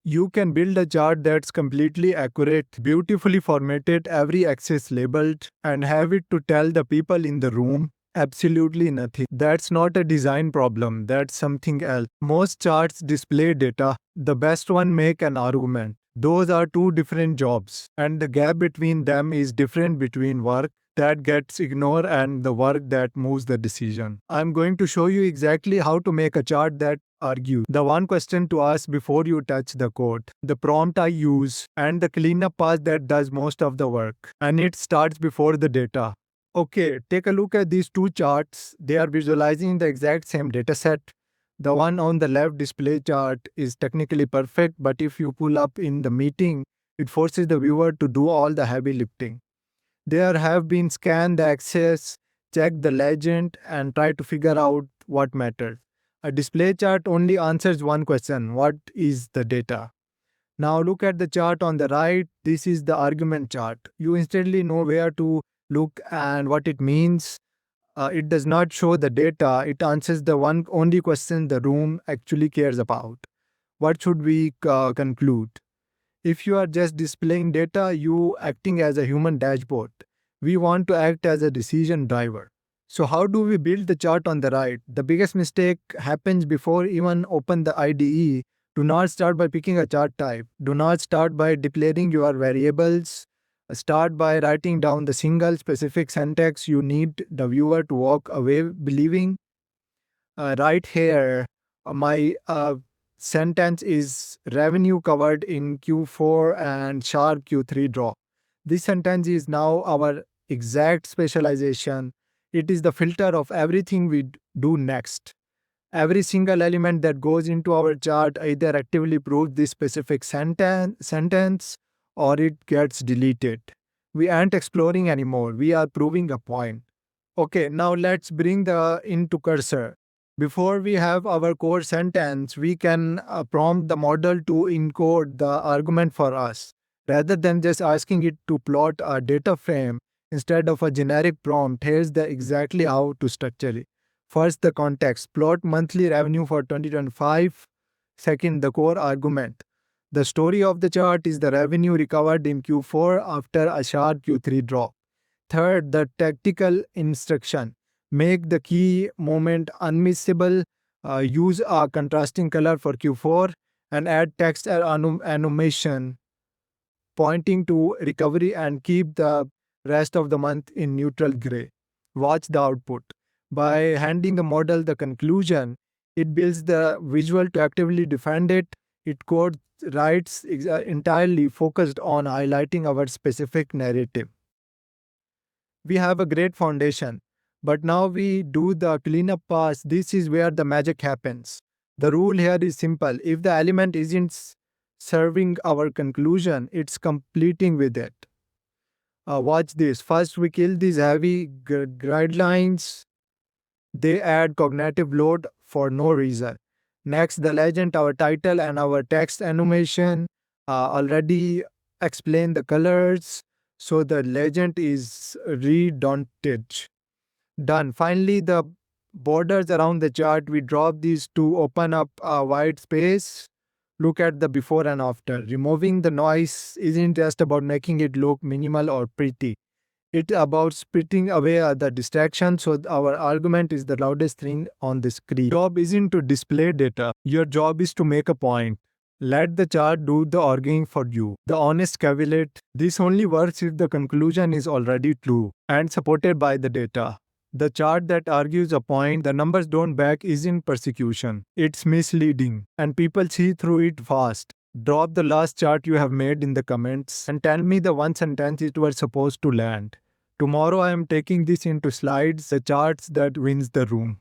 You can build a chart that's completely accurate, beautifully formatted, every axis labeled, and have it to tell the people in the room absolutely nothing. That's not a design problem, that's something else. Most charts display data. The best one make an argument. Those are two different jobs, and the gap between them is different between work that gets ignored and the work that moves the decision. I'm going to show you exactly how to make a chart that argues. The one question to ask before you touch the code, the prompt I use, and the cleanup path that does most of the work. And it starts before the data. Okay, take a look at these two charts. They are visualizing the exact same dataset. The one on the left display chart is technically perfect, but if you pull up in the meeting, it forces the viewer to do all the heavy lifting. There have been scan the access, check the legend, and try to figure out what matters. A display chart only answers one question: what is the data? Now look at the chart on the right. This is the argument chart. You instantly know where to look and what it means. It does not show the data, it answers the one only question the room actually cares about. What should we conclude? If you are just displaying data, you acting as a human dashboard. We want to act as a decision driver. So how do we build the chart on the right? The biggest mistake happens before even open the IDE. Do not start by picking a chart type. Do not start by declaring your variables. Start by writing down the single specific syntax you need the viewer to walk away believing. Right here, my sentence is revenue covered in Q4 and sharp Q3 drop. This sentence is now our exact specialization. It is the filter of everything we do next. Every single element that goes into our chart either actively proves this specific sentence or it gets deleted. We aren't exploring anymore. We are proving a point. Okay, now let's bring the into cursor. Before we have our core sentence, we can prompt the model to encode the argument for us. Rather than just asking it to plot a data frame, instead of a generic prompt, here's the exactly how to structure it. First, the context. Plot monthly revenue for 2025. Second, the core argument. The story of the chart is the revenue recovered in Q4 after a sharp Q3 drop. Third, the tactical instruction. Make the key moment unmissable. Use a contrasting color for Q4 and add text or animation pointing to recovery and keep the rest of the month in neutral gray. Watch the output. By handing the model the conclusion, it builds the visual to actively defend it. It code writes entirely focused on highlighting our specific narrative. We have a great foundation, but now we do the cleanup pass. This is where the magic happens. The rule here is simple. If the element isn't serving our conclusion, it's completing with it. Watch this. First, we kill these heavy guidelines. They add cognitive load for no reason. Next, the legend, our title, and our text animation already explain the colors, so the legend is redundant. Done. Finally, the borders around the chart, we drop these to open up a wide space. Look at the before and after. Removing the noise isn't just about making it look minimal or pretty. It's about splitting away the distraction so our argument is the loudest thing on the screen. Your job isn't to display data. Your job is to make a point. Let the chart do the arguing for you. The honest caveat, this only works if the conclusion is already true and supported by the data. The chart that argues a point the numbers don't back isn't persecution. It's misleading, and people see through it fast. Drop the last chart you have made in the comments and tell me the one sentence it was supposed to land. Tomorrow I am taking this into slides, the charts that wins the room.